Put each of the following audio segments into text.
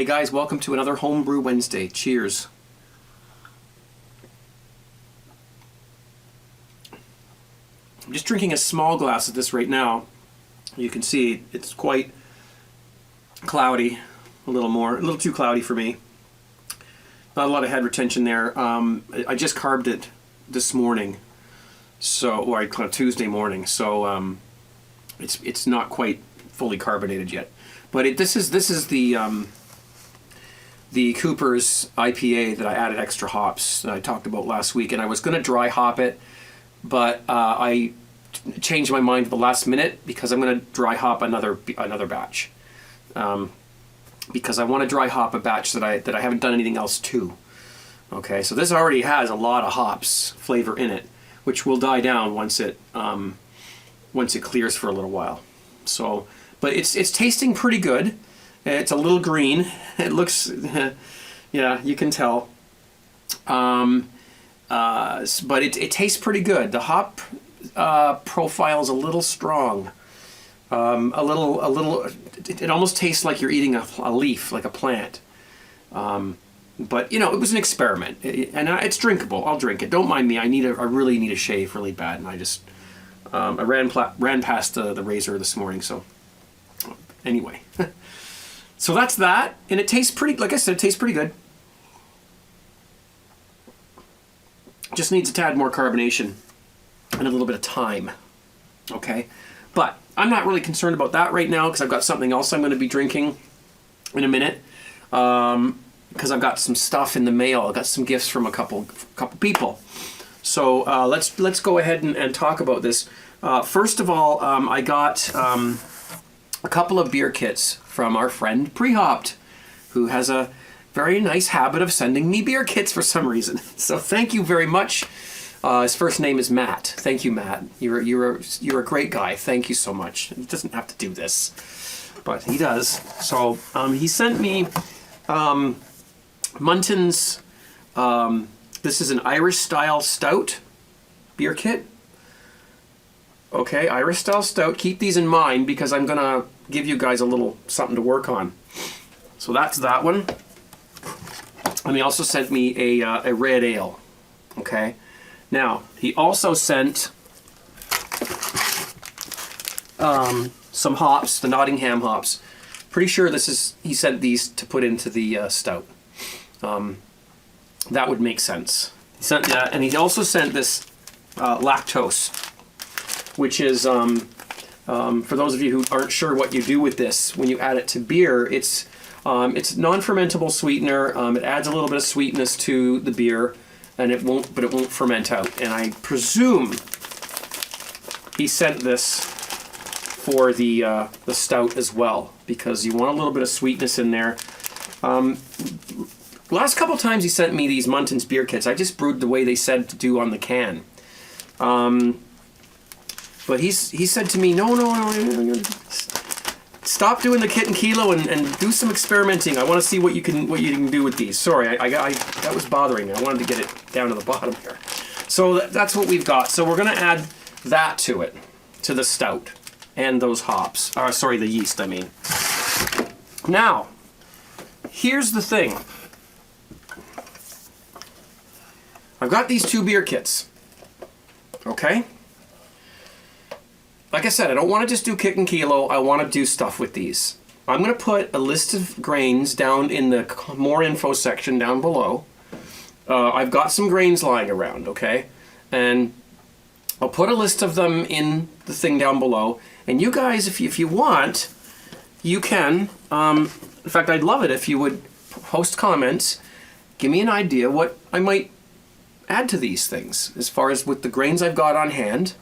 Hey guys, welcome to another Homebrew Wednesday. Cheers. I'm just drinking a small glass of this right now. You can see it's quite cloudy, a little too cloudy for me. Not a lot of head retention there. I just carbed it this morning, or Tuesday morning, so it's not quite fully carbonated yet. But this is the Cooper's IPA that I added extra hops that I talked about last week, and I was going to dry hop it, but I changed my mind at the last minute because I'm going to dry hop another batch, because I want to dry hop a batch that I haven't done anything else to. Okay, so this already has a lot of hops flavor in it, which will die down once it clears for a little while. So, but it's tasting pretty good. It's a little green. It looks, yeah, you can tell. But it tastes pretty good. The hop profile is a little strong. It almost tastes like you're eating a leaf, like a plant. But you know, it was an experiment, and it's drinkable. I'll drink it. Don't mind me. I really need a shave really bad, and I just I ran past the razor this morning. So anyway. So that's that, and it tastes pretty, like I said, it tastes pretty good. Just needs a tad more carbonation and a little bit of time, okay? But I'm not really concerned about that right now because I've got something else I'm going to be drinking in a minute, because I've got some stuff in the mail. I've got some gifts from a couple people. So let's go ahead and talk about this. First of all, I got a couple of beer kits from our friend Prehopped, who has a very nice habit of sending me beer kits for some reason. So thank you very much. His first name is Matt. Thank you, Matt. You're a great guy. Thank you so much. He doesn't have to do this, but he does. So he sent me Munton's. This is an Irish style stout beer kit. Okay, Irish style stout. Keep these in mind because I'm gonna give you guys a little something to work on. So that's that one. And he also sent me a red ale. Okay. Now he also sent some hops, the Nottingham hops. Pretty sure he sent these to put into the stout. That would make sense. He sent that, and he also sent this lactose, which is for those of you who aren't sure what you do with this when you add it to beer. It's non-fermentable sweetener. It adds a little bit of sweetness to the beer, and it won't ferment out. And I presume he sent this for the stout as well, because you want a little bit of sweetness in there. Last couple times he sent me these Munton's beer kits, I just brewed the way they said to do on the can. But he said to me, no, stop doing the kit and kilo and do some experimenting. I want to see what you can do with these. Sorry, that was bothering me. I wanted to get it down to the bottom here. So that's what we've got. So we're going to add that to it, to the stout, and those hops. Sorry, the yeast, I mean. Now, here's the thing. I've got these two beer kits. Okay? Like I said, I don't want to just do kit and kilo. I want to do stuff with these. I'm going to put a list of grains down in the more info section down below. I've got some grains lying around, okay? And I'll put a list of them in the thing down below. And you guys, if you want, you can. In fact, I'd love it if you would post comments. Give me an idea what I might add to these things as far as with the grains I've got on hand.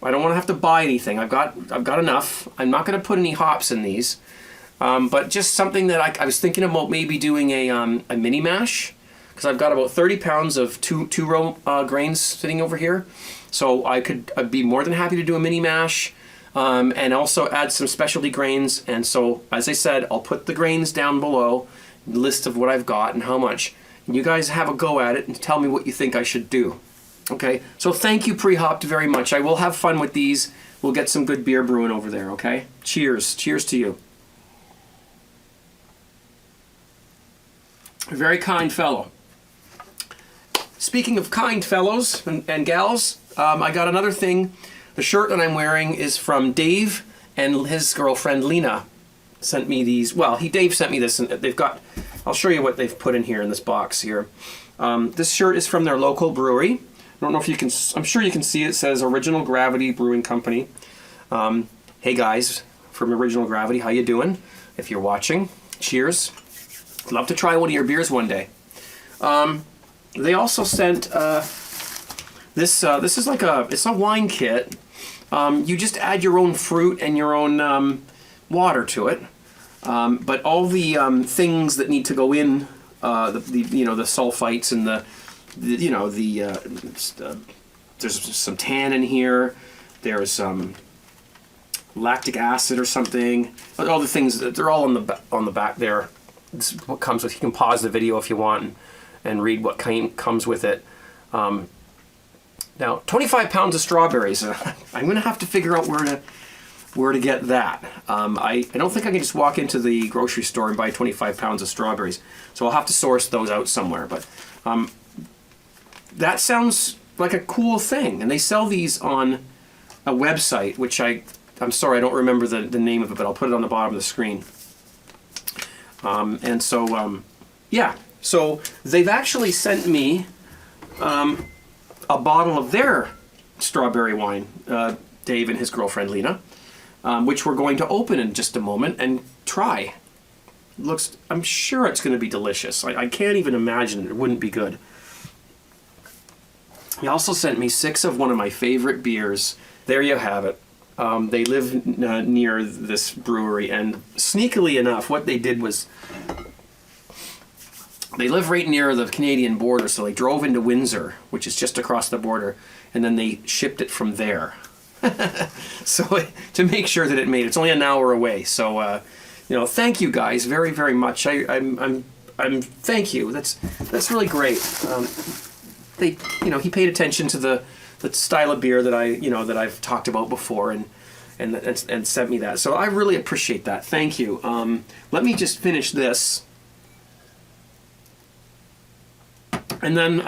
I don't want to have to buy anything. I've got enough. I'm not going to put any hops in these, but just something that I was thinking about maybe doing a mini mash, because I've got about 30 pounds of two-row grains sitting over here. So I'd be more than happy to do a mini mash, and also add some specialty grains. And so, as I said, I'll put the grains down below, list of what I've got and how much. And you guys have a go at it and tell me what you think I should do. Okay, so thank you, Prehopped, very much. I will have fun with these. We'll get some good beer brewing over there, okay? Cheers. Cheers to you. A very kind fellow. Speaking of kind fellows and gals, I got another thing. The shirt that I'm wearing is from Dave and his girlfriend Lena. Sent me these. Well, Dave sent me this, and they've got. I'll show you what they've put in here in this box here. This shirt is from their local brewery. I don't know if you can. I'm sure you can see it. It says Original Gravity Brewing Company. Hey guys from Original Gravity, how you doing? If you're watching, cheers. Love to try one of your beers one day. They also sent this. This is like it's a wine kit. You just add your own fruit and your own water to it. But all the things that need to go in, the sulfites and there's some tannin here. There's lactic acid or something. All the things, they're all on the back there. This is what comes with. You can pause the video if you want and read what comes with it. Now, 25 pounds of strawberries. I'm going to have to figure out where to get that. I don't think I can just walk into the grocery store and buy 25 pounds of strawberries. So I'll have to source those out somewhere. But that sounds like a cool thing. And they sell these on a website, which I'm sorry, I don't remember the name of it, but I'll put it on the bottom of the screen. Yeah. So they've actually sent me a bottle of their strawberry wine, Dave and his girlfriend Lena, which we're going to open in just a moment and try. I'm sure it's going to be delicious. I can't even imagine it wouldn't be good. He also sent me 6 of one of my favorite beers. There you have it. They live near this brewery, and sneakily enough, what they did was they live right near the Canadian border, so they drove into Windsor, which is just across the border, and then they shipped it from there. So to make sure that it made it's only an hour away. So thank you guys very, very much. I'm thank you. That's really great. He paid attention to the style of beer that I've talked about before and sent me that. So I really appreciate that. Thank you. Let me just finish this. And then,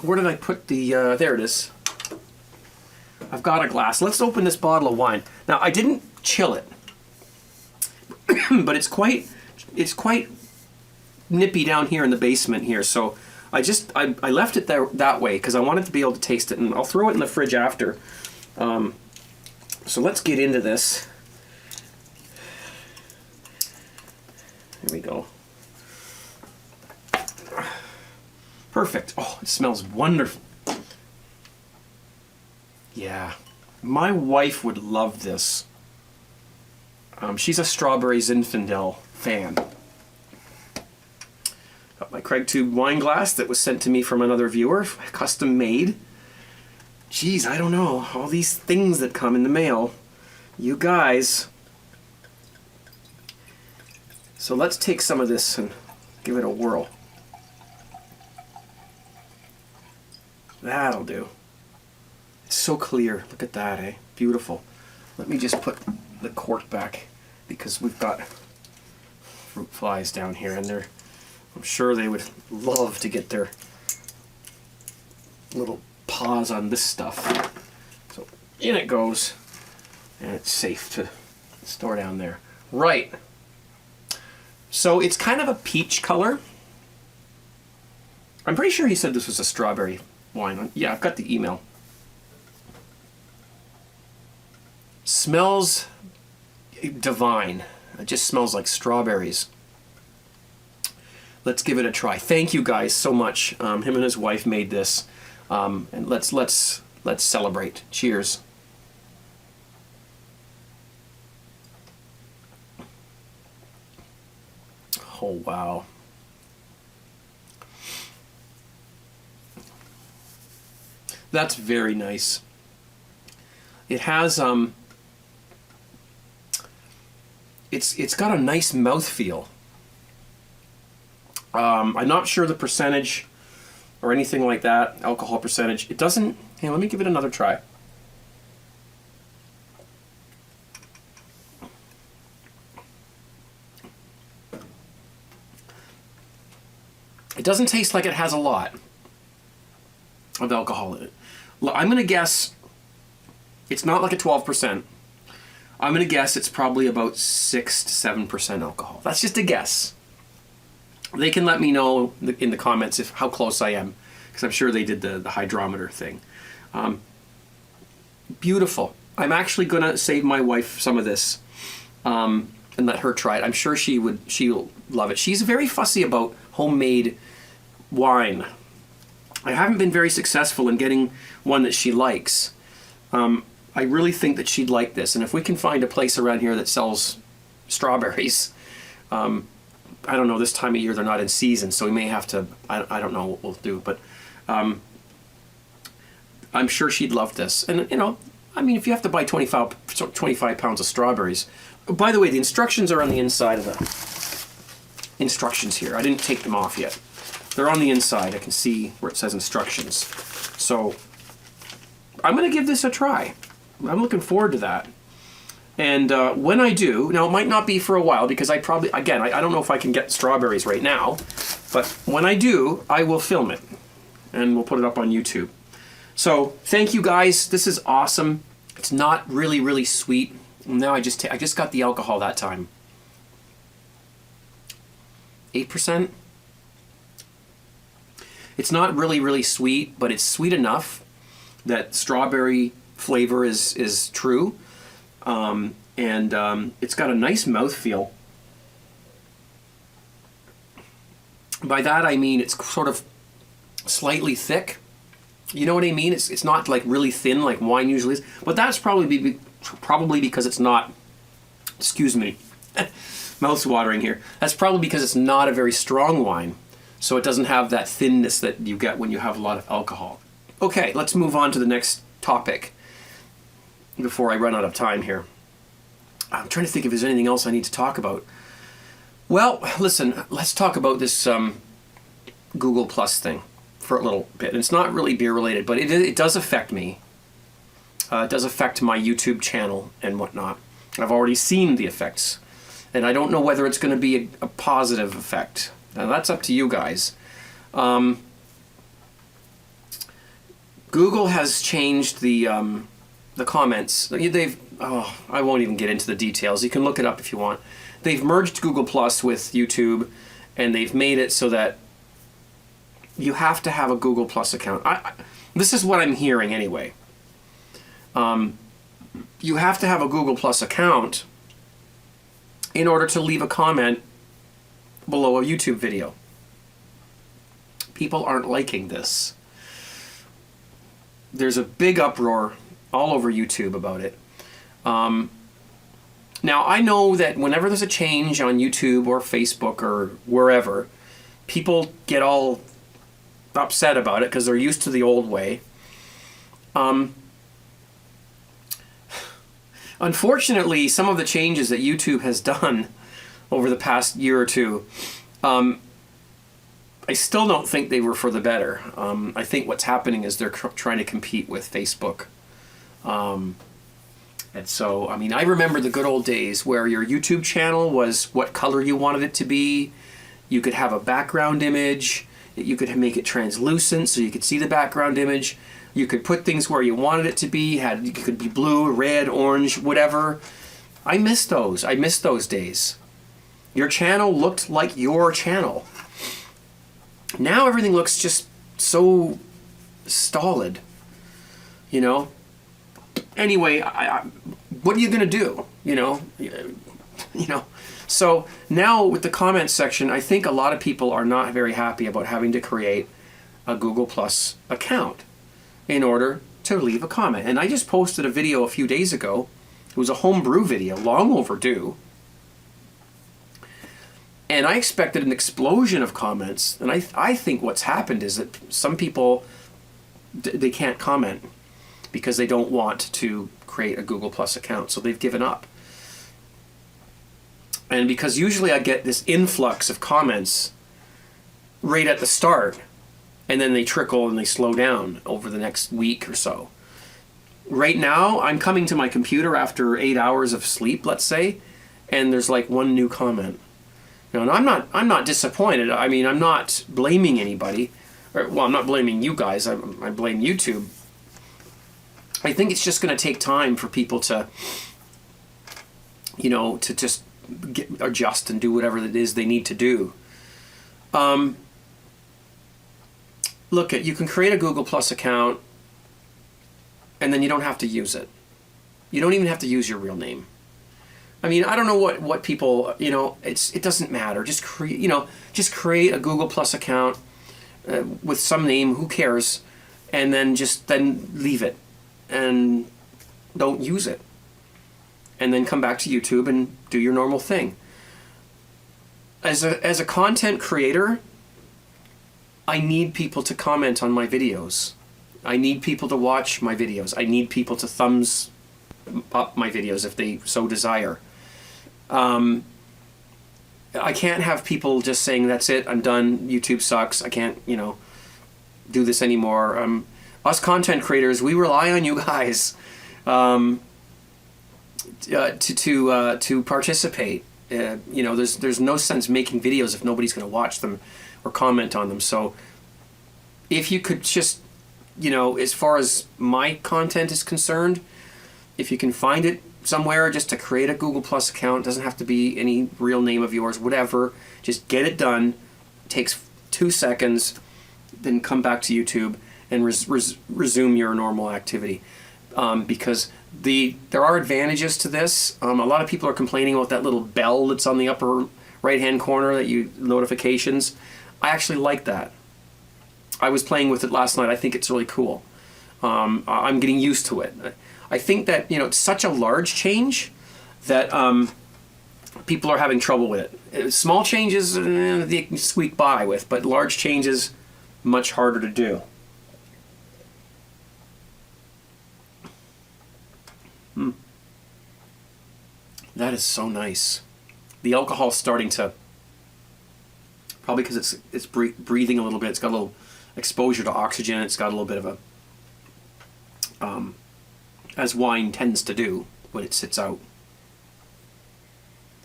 where did I put there it is. I've got a glass. Let's open this bottle of wine. Now, I didn't chill it, but it's quite nippy down here in the basement here. So I left it there that way because I wanted to be able to taste it, and I'll throw it in the fridge after. So let's get into this. Here we go. Perfect. Oh, it smells wonderful. Yeah. My wife would love this. She's a Strawberry Zinfandel fan. Got my Craig Tube wine glass that was sent to me from another viewer, custom made. Geez, I don't know. All these things that come in the mail. You guys. So let's take some of this and give it a whirl. That'll do. It's so clear. Look at that, eh? Beautiful. Let me just put the cork back because we've got fruit flies down here, and I'm sure they would love to get their little paws on this stuff. So in it goes, and it's safe to store down there. Right. So it's kind of a peach color. I'm pretty sure he said this was a strawberry wine. Yeah, I've got the email. Smells divine. It just smells like strawberries. Let's give it a try. Thank you guys so much. Him and his wife made this, and let's celebrate. Cheers. Oh wow. That's very nice. It has it's got a nice mouthfeel. I'm not sure the percentage or anything like that, alcohol percentage. It doesn't. Hey, let me give it another try. It doesn't taste like it has a lot of alcohol in it. I'm going to guess it's not like a 12%. I'm going to guess it's probably about 6 to 7% alcohol. That's just a guess. They can let me know in the comments how close I am, because I'm sure they did the hydrometer thing. Beautiful. I'm actually going to save my wife some of this and let her try it. I'm sure she'll love it. She's very fussy about homemade wine. I haven't been very successful in getting one that she likes. I really think that she'd like this. And if we can find a place around here that sells strawberries, I don't know, this time of year they're not in season, so we may have to, I don't know what we'll do, but I'm sure she'd love this. And, you know, I mean, if you have to buy 25 pounds of strawberries, by the way, the instructions are on the inside of the instructions here. I didn't take them off yet. They're on the inside. I can see where it says instructions. So I'm going to give this a try. I'm looking forward to that. And when I do, now it might not be for a while because I probably, again, I don't know if I can get strawberries right now, but when I do, I will film it and we'll put it up on YouTube. So thank you guys. This is awesome. It's not really, really sweet. Now I just got the alcohol that time. 8%. It's not really, really sweet, but it's sweet enough that strawberry flavor is true. It's got a nice mouthfeel. By that I mean it's sort of slightly thick. You know what I mean? It's not like really thin like wine usually is, but that's probably because it's not, excuse me, mouth's watering here. That's probably because it's not a very strong wine, so it doesn't have that thinness that you get when you have a lot of alcohol. Okay, let's move on to the next topic before I run out of time here. I'm trying to think if there's anything else I need to talk about. Well, listen, let's talk about this Google Plus thing for a little bit. And it's not really beer related, but it does affect me. It does affect my YouTube channel and whatnot. I've already seen the effects, and I don't know whether it's going to be a positive effect. Now that's up to you guys. Google has changed the comments. I won't even get into the details. You can look it up if you want. They've merged Google Plus with YouTube, and they've made it so that you have to have a Google Plus account. This is what I'm hearing anyway. You have to have a Google Plus account in order to leave a comment below a YouTube video. People aren't liking this. There's a big uproar all over YouTube about it. Now, I know that whenever there's a change on YouTube or Facebook or wherever, people get all upset about it because they're used to the old way. Unfortunately, some of the changes that YouTube has done over the past year or two, I still don't think they were for the better. I think what's happening is they're trying to compete with Facebook. And so, I mean, I remember the good old days where your YouTube channel was what color you wanted it to be. You could have a background image. You could make it translucent so you could see the background image. You could put things where you wanted it to be. It could be blue, red, orange, whatever. I miss those. I miss those days. Your channel looked like your channel. Now everything looks just so stolid, you know? Anyway, what are you going to do, you know? So now with the comments section, I think a lot of people are not very happy about having to create a Google Plus account in order to leave a comment. And I just posted a video a few days ago. It was a homebrew video, long overdue. And I expected an explosion of comments. And I think what's happened is that some people, they can't comment because they don't want to create a Google Plus account. So they've given up. And because usually I get this influx of comments right at the start, and then they trickle and they slow down over the next week or so. Right now, I'm coming to my computer after 8 hours of sleep, let's say, and there's like one new comment. You know, and I'm not disappointed. I mean, I'm not blaming anybody. Well, I'm not blaming you guys. I blame YouTube. I think it's just going to take time for people to, you know, to just adjust and do whatever it is they need to do. Look, you can create a Google Plus account, and then you don't have to use it. You don't even have to use your real name. I mean, I don't know what people, you know, it doesn't matter. Just create a Google Plus account with some name, who cares, and then leave it and don't use it. And then come back to YouTube and do your normal thing. As a content creator, I need people to comment on my videos. I need people to watch my videos. I need people to thumbs up my videos if they so desire. I can't have people just saying, that's it, I'm done, YouTube sucks, I can't, you know, do this anymore. Us content creators, we rely on you guys to participate. You know, there's no sense making videos if nobody's going to watch them or comment on them. So if you could just, you know, as far as my content is concerned, if you can find it somewhere, just to create a Google Plus account, doesn't have to be any real name of yours, whatever, just get it done. It takes 2 seconds, then come back to YouTube and resume your normal activity. Because there are advantages to this. A lot of people are complaining about that little bell that's on the upper right hand corner, notifications. I actually like that. I was playing with it last night. I think it's really cool. I'm getting used to it. I think that, you know, it's such a large change that people are having trouble with it. Small changes they can squeak by with, but large changes, much harder to do. That is so nice. The alcohol's starting to, probably because it's breathing a little bit. It's got a little exposure to oxygen. It's got a little bit of a, as wine tends to do when it sits out.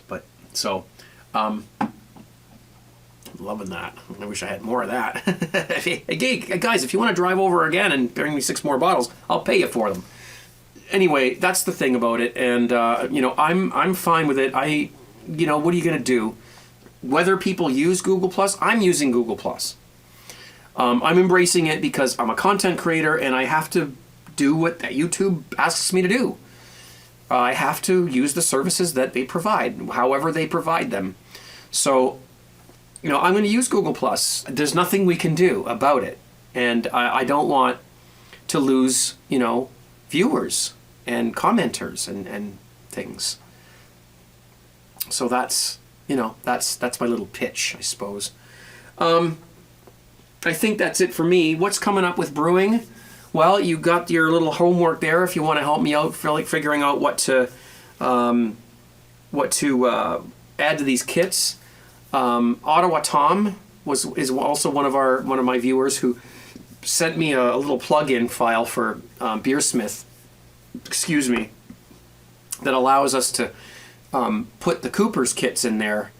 But so, loving that. I wish I had more of that. Hey guys, if you want to drive over again and bring me 6 more bottles, I'll pay you for them. Anyway, that's the thing about it, and you know, I'm fine with it. You know, what are you gonna do? Whether people use Google Plus, I'm using Google Plus. I'm embracing it because I'm a content creator and I have to do what YouTube asks me to do. I have to use the services that they provide, however they provide them. So, you know, I'm going to use Google Plus. There's nothing we can do about it, and I don't want to lose, you know, viewers and commenters and things. So that's, you know, that's my little pitch, I suppose. I think that's it for me. What's coming up with brewing? Well, you got your little homework there if you want to help me out figuring out what to add to these kits. Ottawa Tom is also one of my viewers who sent me a little plug-in file for Beersmith, excuse me, that allows us to put the Cooper's kits in there,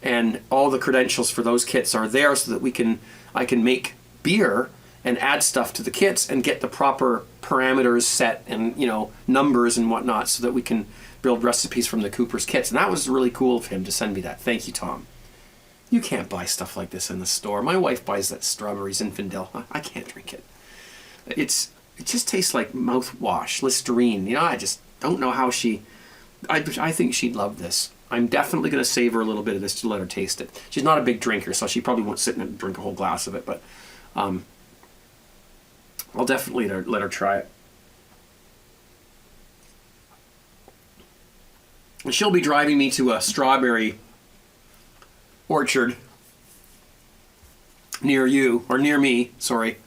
and all the credentials for those kits are there so that I can make beer and add stuff to the kits and get the proper parameters set and, you know, numbers and whatnot so that we can build recipes from the Cooper's kits. And that was really cool of him to send me that. Thank you, Tom. You can't buy stuff like this in the store. My wife buys that Strawberry Zinfandel. I can't drink it. It just tastes like mouthwash, Listerine. You know, I just don't know how I think she'd love this. I'm definitely going to save her a little bit of this to let her taste it. She's not a big drinker, so she probably won't sit and drink a whole glass of it, but I'll definitely let her try it. And she'll be driving me to a strawberry orchard near you, or near me, sorry,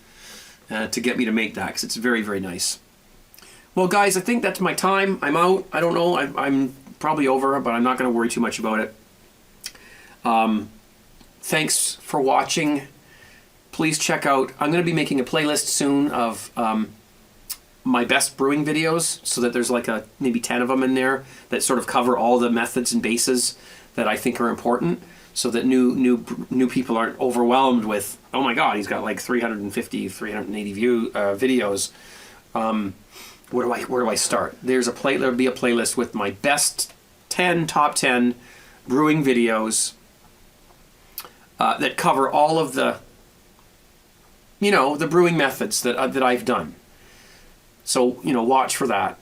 to get me to make that, because it's very, very nice. Well, guys, I think that's my time. I'm out. I don't know. I'm probably over, but I'm not going to worry too much about it. Thanks for watching. Please check out, I'm going to be making a playlist soon of my best brewing videos, so that there's like maybe 10 of them in there that sort of cover all the methods and bases that I think are important. so that new people aren't overwhelmed with, oh my God, he's got like 350, 380 videos. Where do I start? There'll be a playlist with my best top 10 brewing videos that cover all of the the brewing methods that I've done. So watch for that.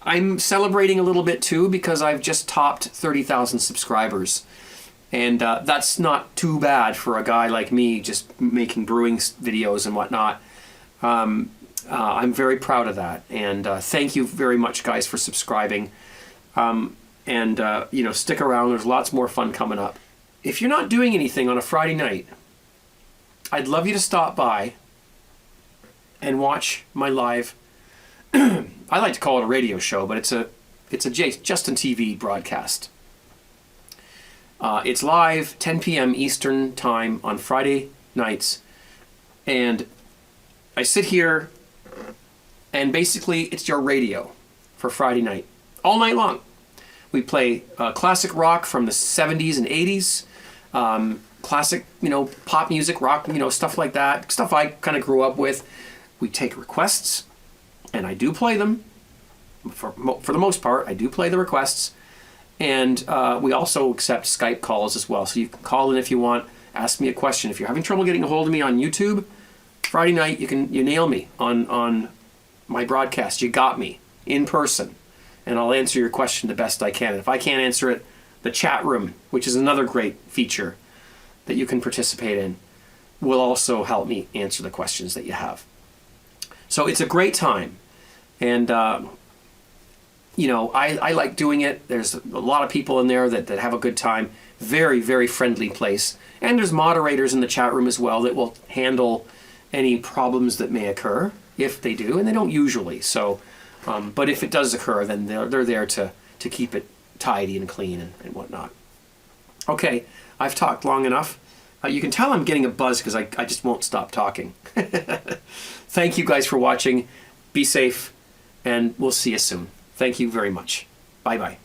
I'm celebrating a little bit too because I've just topped 30,000 subscribers. And that's not too bad for a guy like me just making brewing videos and whatnot. I'm very proud of that. And thank you very much, guys, for subscribing. Stick around. There's lots more fun coming up. If you're not doing anything on a Friday night, I'd love you to stop by and watch my live I like to call it a radio show, but it's a Justin TV broadcast. It's live 10 p.m. Eastern time on Friday nights, and I sit here, and basically it's your radio for Friday night, all night long. We play classic rock from the 70s and 80s, classic, pop music, rock, stuff like that, stuff I kind of grew up with. We take requests, and I do play them. For the most part, I do play the requests. And we also accept Skype calls as well. So you can call in if you want, ask me a question. If you're having trouble getting a hold of me on YouTube, Friday night, you nail me on my broadcast. You got me in person. And I'll answer your question the best I can. And if I can't answer it, the chat room, which is another great feature that you can participate in, will also help me answer the questions that you have. So it's a great time. And, I like doing it. There's a lot of people in there that have a good time. Very, very friendly place. And there's moderators in the chat room as well that will handle any problems that may occur, if they do, and they don't usually. So, but if it does occur, then they're there to keep it tidy and clean and whatnot. Okay, I've talked long enough. You can tell I'm getting a buzz because I just won't stop talking. Thank you guys for watching. Be safe, and we'll see you soon. Thank you very much. Bye-bye.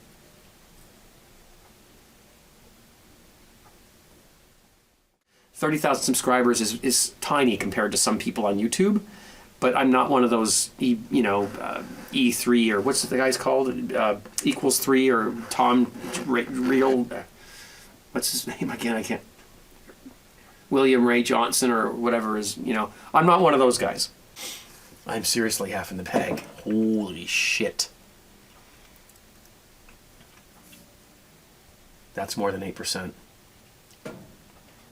$30,000 subscribers is tiny compared to some people on YouTube, but I'm not one of those E3 or what's the guy's called? Equals 3 or Tom Real. What's his name again? I can't. William Ray Johnson or whatever is, I'm not one of those guys. I'm seriously half in the bag. Holy shit. That's more than 8%.